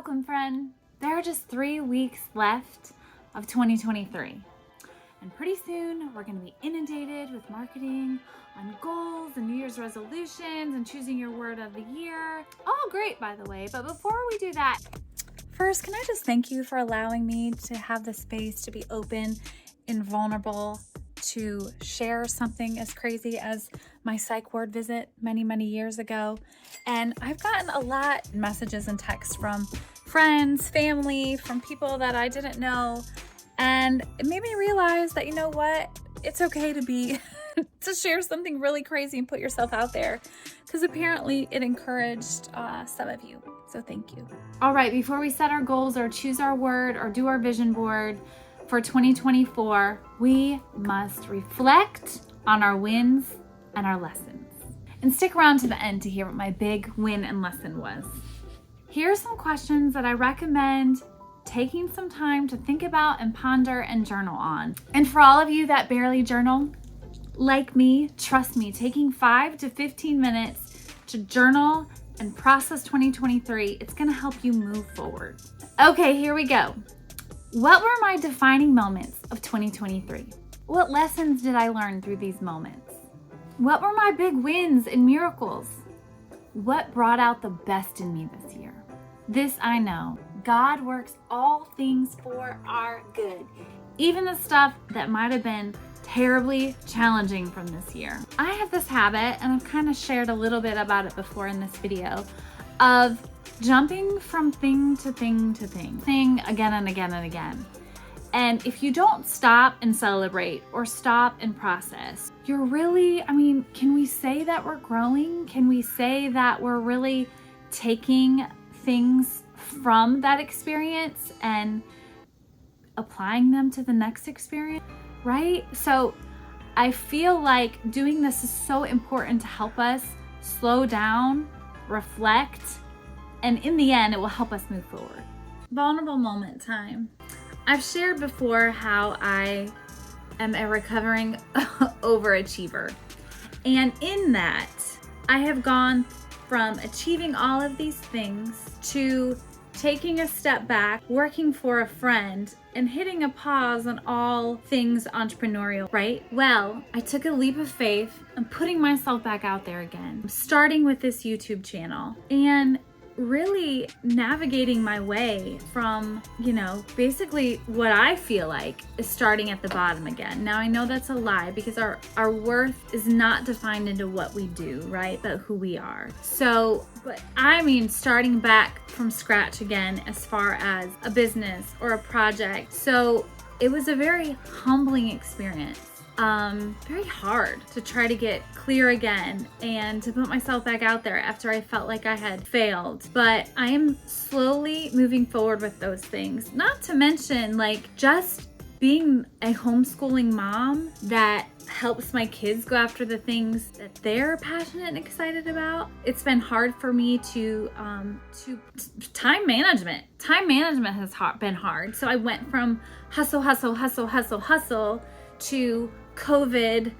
Welcome, friend. There are just 3 weeks left of 2023. And pretty soon we're going to be inundated with marketing on goals and New Year's resolutions and choosing your word of the year. All great, by the way. But before we do that, first, can I just thank you for allowing me to have the space to be open and vulnerable to share something as crazy as my psych ward visit many years ago. And I've gotten a lot of messages and texts from friends, family, from people that I didn't know. And it made me realize that, you know what? It's okay to be, to share something really crazy and put yourself out there, because apparently it encouraged some of you. So thank you. All right, before we set our goals or choose our word or do our vision board for 2024, we must reflect on our wins and our lessons. And stick around to the end to hear what my big win and lesson was. Here are some questions that I recommend taking some time to think about and ponder and journal on. And for all of you that barely journal, like me, trust me, taking 5 to 15 minutes to journal and process 2023, it's gonna help you move forward. Okay, here we go. What were my defining moments of 2023? What lessons did I learn through these moments? What were my big wins and miracles? What brought out the best in me this year? This I know, God works all things for our good, even the stuff that might have been terribly challenging from this year. I have this habit, and I've kind of shared a little bit about it before in this video, of jumping from thing to thing to thing again and again and again. And if you don't stop and celebrate or stop and process, you're really, can we say that we're growing? Can we say that we're really taking things from that experience and applying them to the next experience, right? So I feel like doing this is so important to help us slow down, reflect, and in the end, it will help us move forward. Vulnerable moment time. I've shared before how I am a recovering overachiever. And in that, I have gone from achieving all of these things to taking a step back, working for a friend, and hitting a pause on all things entrepreneurial, right? Well, I took a leap of faith and putting myself back out there again, starting with this YouTube channel and really navigating my way from, basically what I feel like is starting at the bottom again. Now I know that's a lie, because our worth is not defined into what we do, right? But who we are. So, but starting back from scratch again as far as a business or a project. So it was a very humbling experience. Very hard to try to get clear again and to put myself back out there after I felt like I had failed. But I am slowly moving forward with those things. Not to mention, just being a homeschooling mom that helps my kids go after the things that they're passionate and excited about. It's been hard for me to time management. Time management has been hard. So I went from hustle to COVID,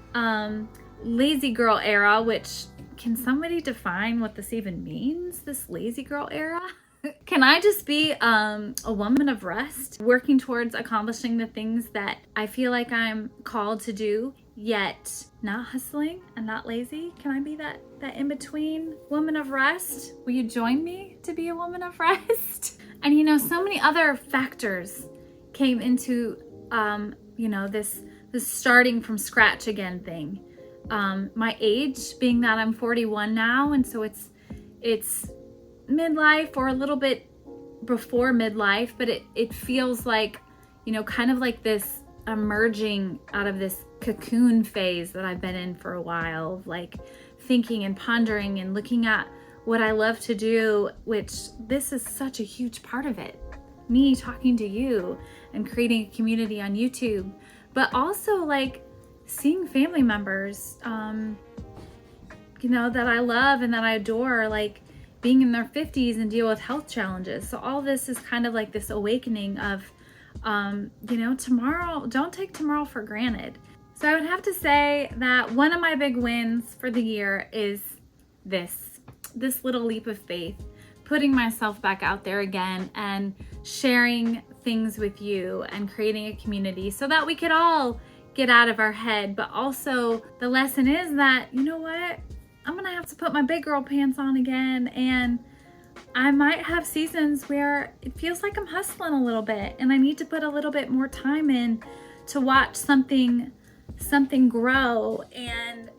lazy girl era, which, can somebody define what this even means, this lazy girl era? Can I just be a woman of rest, working towards accomplishing the things that I feel like I'm called to do, yet not hustling and not lazy? Can I be that in-between woman of rest? Will you join me to be a woman of rest? And so many other factors came into this starting from scratch again thing. My age, being that I'm 41 now, and so it's midlife or a little bit before midlife, but it feels like, kind of like this emerging out of this cocoon phase that I've been in for a while, like thinking and pondering and looking at what I love to do, which this is such a huge part of it. Me talking to you and creating a community on YouTube, but also seeing family members, that I love and that I adore, being in their 50s and deal with health challenges. So all this is kind of like this awakening of, tomorrow, don't take tomorrow for granted. So I would have to say that one of my big wins for the year is this little leap of faith, putting myself back out there again and sharing things with you and creating a community so that we could all get out of our head. But also the lesson is that, you know what? I'm gonna have to put my big girl pants on again, and I might have seasons where it feels like I'm hustling a little bit and I need to put a little bit more time in to watch something grow and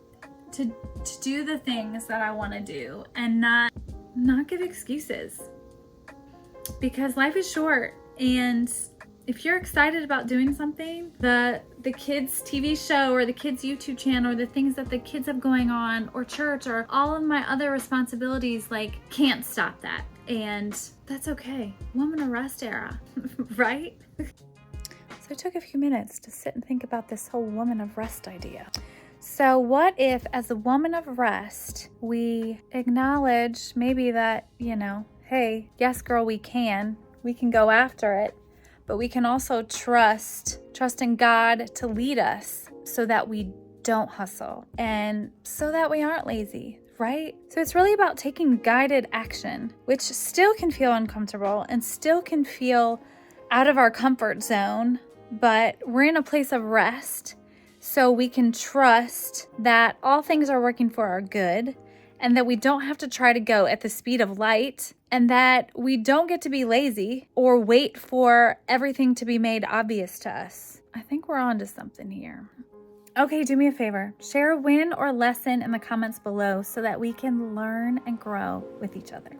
to do the things that I want to do, and not give excuses, because life is short. And if you're excited about doing something, the kids TV show or the kids YouTube channel or the things that the kids have going on, or church, or all of my other responsibilities, like, can't stop that. And that's okay. Woman of rest era, right? So I took a few minutes to sit and think about this whole woman of rest idea. So what if, as a woman of rest, we acknowledge maybe that, hey, yes, girl, we can go after it, but we can also trust in God to lead us so that we don't hustle and so that we aren't lazy, right? So it's really about taking guided action, which still can feel uncomfortable and still can feel out of our comfort zone, but we're in a place of rest, so we can trust that all things are working for our good, and that we don't have to try to go at the speed of light, and that we don't get to be lazy or wait for everything to be made obvious to us. I think we're on to something here. Okay, do me a favor. Share a win or lesson in the comments below so that we can learn and grow with each other.